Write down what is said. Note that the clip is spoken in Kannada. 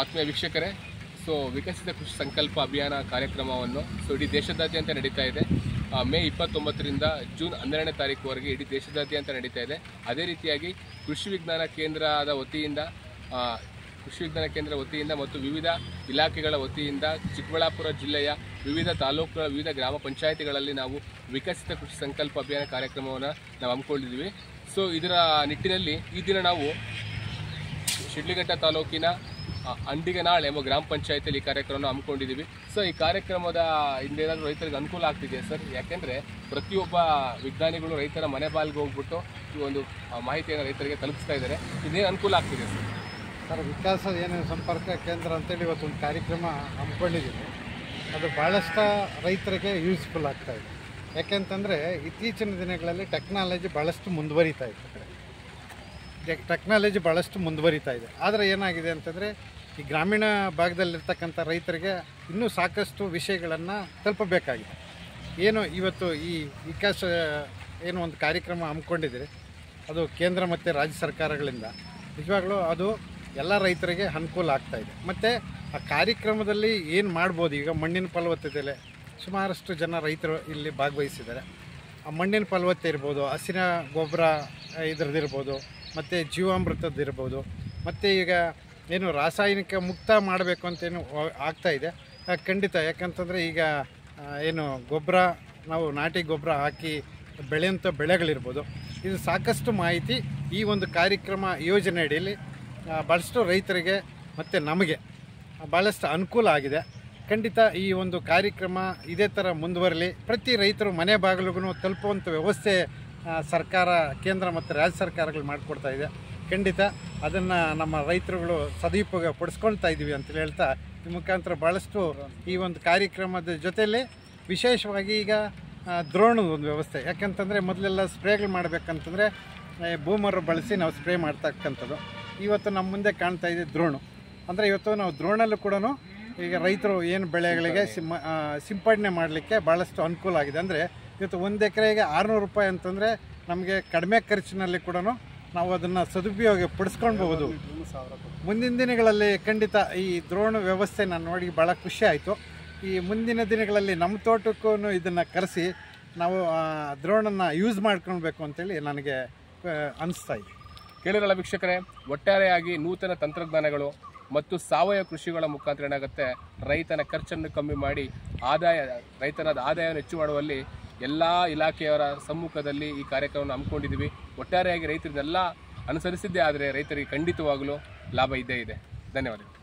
ಆತ್ಮೀಯ ವೀಕ್ಷಕರೇ, ವಿಕಸಿತ ಕೃಷಿ ಸಂಕಲ್ಪ ಅಭಿಯಾನ ಕಾರ್ಯಕ್ರಮವನ್ನು ಇಡೀ ದೇಶದಾದ್ಯಂತ ನಡೀತಾ ಇದೆ. ಮೇ 29ರಿಂದ ಜೂನ್ 12ನೇ ತಾರೀಕುವರೆಗೆ ಇಡೀ ದೇಶದಾದ್ಯಂತ ನಡೀತಾ ಇದೆ. ಅದೇ ರೀತಿಯಾಗಿ ಕೃಷಿ ವಿಜ್ಞಾನ ಕೇಂದ್ರದ ವತಿಯಿಂದ ಮತ್ತು ವಿವಿಧ ಇಲಾಖೆಗಳ ವತಿಯಿಂದ ಚಿಕ್ಕಬಳ್ಳಾಪುರ ಜಿಲ್ಲೆಯ ವಿವಿಧ ತಾಲೂಕುಗಳ ವಿವಿಧ ಗ್ರಾಮ ಪಂಚಾಯಿತಿಗಳಲ್ಲಿ ನಾವು ವಿಕಸಿತ ಕೃಷಿ ಸಂಕಲ್ಪ ಅಭಿಯಾನ ಕಾರ್ಯಕ್ರಮವನ್ನು ನಾವು ಹಮ್ಮಿಕೊಂಡಿದ್ದೀವಿ. ಇದರ ನಿಟ್ಟಿನಲ್ಲಿ ಈ ದಿನ ನಾವು ಶಿಡ್ಲಘಟ್ಟ ತಾಲೂಕಿನ ಅಂಡಿಗನಾಳ್ ಎಂಬ ಗ್ರಾಮ ಪಂಚಾಯಿತಿಯಲ್ಲಿ ಈ ಕಾರ್ಯಕ್ರಮವನ್ನು ಹಮ್ಮಿಕೊಂಡಿದ್ದೀವಿ. ಈ ಕಾರ್ಯಕ್ರಮದ ಇಂದೇನಾದರೂ ರೈತರಿಗೆ ಅನುಕೂಲ ಆಗ್ತಿದೆಯಾ ಸರ್? ಯಾಕೆಂದರೆ ಪ್ರತಿಯೊಬ್ಬ ವಿಜ್ಞಾನಿಗಳು ರೈತರ ಮನೆ ಬಾಲ್ಗೆ ಹೋಗ್ಬಿಟ್ಟು ಈ ಒಂದು ಮಾಹಿತಿಯನ್ನು ರೈತರಿಗೆ ತಲುಪಿಸ್ತಾ ಇದ್ದಾರೆ. ಇದೇನು ಅನುಕೂಲ ಆಗ್ತಿದೆ ಸರ್? ವಿಕಾಸ ಏನು ಸಂಪರ್ಕ ಕೇಂದ್ರ ಅಂತೇಳಿ ಇವತ್ತು ಒಂದು ಕಾರ್ಯಕ್ರಮ ಹಮ್ಮಿಕೊಂಡಿದ್ದೀವಿ. ಅದು ಭಾಳಷ್ಟು ರೈತರಿಗೆ ಯೂಸ್ಫುಲ್ ಆಗ್ತಾಯಿದೆ. ಯಾಕೆಂತಂದರೆ ಇತ್ತೀಚಿನ ದಿನಗಳಲ್ಲಿ ಟೆಕ್ನಾಲಜಿ ಭಾಳಷ್ಟು ಮುಂದುವರಿತಾ ಇದೆ. ಆದರೆ ಏನಾಗಿದೆ ಅಂತಂದರೆ ಈ ಗ್ರಾಮೀಣ ಭಾಗದಲ್ಲಿರ್ತಕ್ಕಂಥ ರೈತರಿಗೆ ಇನ್ನೂ ಸಾಕಷ್ಟು ವಿಷಯಗಳನ್ನು ತಲುಪಬೇಕಾಗಿದೆ. ಏನು ಇವತ್ತು ಈ ವಿಕಾಸ ಏನು ಒಂದು ಕಾರ್ಯಕ್ರಮ ಹಮ್ಮಿಕೊಂಡಿದ್ದೀರಿ, ಅದು ಕೇಂದ್ರ ಮತ್ತು ರಾಜ್ಯ ಸರ್ಕಾರಗಳಿಂದ ನಿಜವಾಗ್ಲೂ ಅದು ಎಲ್ಲ ರೈತರಿಗೆ ಅನುಕೂಲ ಆಗ್ತಾಯಿದೆ. ಮತ್ತು ಆ ಕಾರ್ಯಕ್ರಮದಲ್ಲಿ ಏನು ಮಾಡ್ಬೋದು, ಈಗ ಮಣ್ಣಿನ ಫಲವತ್ತತೆಯಲ್ಲಿ ಸುಮಾರಷ್ಟು ಜನ ರೈತರು ಇಲ್ಲಿ ಭಾಗವಹಿಸಿದ್ದಾರೆ. ಆ ಮಣ್ಣಿನ ಫಲವತ್ತತೆ ಇರ್ಬೋದು, ಹಸಿರ ಗೊಬ್ಬರ ಇದ್ರದ್ದಿರ್ಬೋದು, ಮತ್ತು ಜೀವಾಮೃತದ್ದಿರ್ಬೋದು, ಮತ್ತು ಈಗ ಏನು ರಾಸಾಯನಿಕ ಮುಕ್ತ ಮಾಡಬೇಕು ಅಂತೇನು ಆಗ್ತಾಯಿದೆ. ಖಂಡಿತ. ಯಾಕಂತಂದರೆ ಈಗ ಏನು ಗೊಬ್ಬರ, ನಾವು ನಾಟಿ ಗೊಬ್ಬರ ಹಾಕಿ ಬೆಳೆಯುವಂಥ ಬೆಳೆಗಳಿರ್ಬೋದು, ಇದು ಸಾಕಷ್ಟು ಮಾಹಿತಿ ಈ ಒಂದು ಕಾರ್ಯಕ್ರಮ ಯೋಜನೆ ಅಡಿಯಲ್ಲಿ ಭಾಳಷ್ಟು ರೈತರಿಗೆ ಮತ್ತು ನಮಗೆ ಭಾಳಷ್ಟು ಅನುಕೂಲ ಆಗಿದೆ. ಖಂಡಿತ ಈ ಒಂದು ಕಾರ್ಯಕ್ರಮ ಇದೇ ಥರ ಮುಂದುವರಲಿ. ಪ್ರತಿ ರೈತರು ಮನೆ ಬಾಗಿಲಿಗೂ ತಲುಪುವಂಥ ವ್ಯವಸ್ಥೆ ಸರ್ಕಾರ, ಕೇಂದ್ರ ಮತ್ತು ರಾಜ್ಯ ಸರ್ಕಾರಗಳು ಮಾಡಿಕೊಡ್ತಾ ಇದೆ. ಖಂಡಿತ ಅದನ್ನು ನಮ್ಮ ರೈತರುಗಳು ಸದುಪಯೋಗ ಪಡಿಸ್ಕೊಳ್ತಾ ಇದ್ದೀವಿ ಅಂತ ಹೇಳ್ತಾ ಈ ಮುಖಾಂತರ ಭಾಳಷ್ಟು ಈ ಒಂದು ಕಾರ್ಯಕ್ರಮದ ಜೊತೆಯಲ್ಲಿ ವಿಶೇಷವಾಗಿ ಈಗ ದ್ರೋಣದ ಒಂದು ವ್ಯವಸ್ಥೆ. ಯಾಕಂತಂದರೆ ಮೊದಲೆಲ್ಲ ಸ್ಪ್ರೇಗಳು ಮಾಡಬೇಕಂತಂದರೆ ಬೂಮರ್ ಬಳಸಿ ನಾವು ಸ್ಪ್ರೇ ಮಾಡ್ತಕ್ಕಂಥದ್ದು. ಇವತ್ತು ನಮ್ಮ ಮುಂದೆ ಕಾಣ್ತಾ ಇದೆ ದ್ರೋಣು. ಅಂದರೆ ಇವತ್ತು ನಾವು ದ್ರೋಣಲ್ಲೂ ಕೂಡ ಈಗ ರೈತರು ಏನು ಬೆಳೆಗಳಿಗೆ ಸಿಂಪಡಣೆ ಮಾಡಲಿಕ್ಕೆ ಭಾಳಷ್ಟು ಅನುಕೂಲ ಆಗಿದೆ. ಅಂದರೆ ಇವತ್ತು 1 ಎಕರೆಗೆ 600 ರೂಪಾಯಿ ಅಂತಂದರೆ ನಮಗೆ ಕಡಿಮೆ ಖರ್ಚಿನಲ್ಲಿ ಕೂಡ ನಾವು ಅದನ್ನು ಸದುಪಯೋಗ ಪಡಿಸ್ಕೊಳ್ಬಹುದು. ಮುಂದಿನ ದಿನಗಳಲ್ಲಿ ಖಂಡಿತ ಈ ದ್ರೋಣ ವ್ಯವಸ್ಥೆ ನಾನು ನೋಡಿ ಭಾಳ ಖುಷಿ ಆಯಿತು. ಈ ಮುಂದಿನ ದಿನಗಳಲ್ಲಿ ನಮ್ಮ ತೋಟಕ್ಕೂ ಇದನ್ನು ಕರೆಸಿ ನಾವು ದ್ರೋಣನ್ನು ಯೂಸ್ ಮಾಡ್ಕೊಳ್ಬೇಕು ಅಂತೇಳಿ ನನಗೆ ಅನಿಸ್ತಾ ಇದೆ. ಕೇಳಿರಲ್ಲ ವೀಕ್ಷಕರೇ, ಒಟ್ಟಾರೆಯಾಗಿ ನೂತನ ತಂತ್ರಜ್ಞಾನಗಳು ಮತ್ತು ಸಾವಯವ ಕೃಷಿಗಳ ಮುಖಾಂತರ ಏನಾಗುತ್ತೆ, ರೈತನ ಖರ್ಚನ್ನು ಕಮ್ಮಿ ಮಾಡಿ ರೈತನ ಆದಾಯವನ್ನು ಹೆಚ್ಚು ಮಾಡುವಲ್ಲಿ ಎಲ್ಲ ಇಲಾಖೆಯವರ ಸಮ್ಮುಖದಲ್ಲಿ ಈ ಕಾರ್ಯಕ್ರಮವನ್ನು ಹಮ್ಮಿಕೊಂಡಿದ್ದೀವಿ. ಒಟ್ಟಾರೆಯಾಗಿ ರೈತರನ್ನೆಲ್ಲ ಅನುಸರಿಸಿದ್ದೇ ಆದರೆ ರೈತರಿಗೆ ಖಂಡಿತವಾಗಲೂ ಲಾಭ ಇದ್ದೇ ಇದೆ. ಧನ್ಯವಾದಗಳು.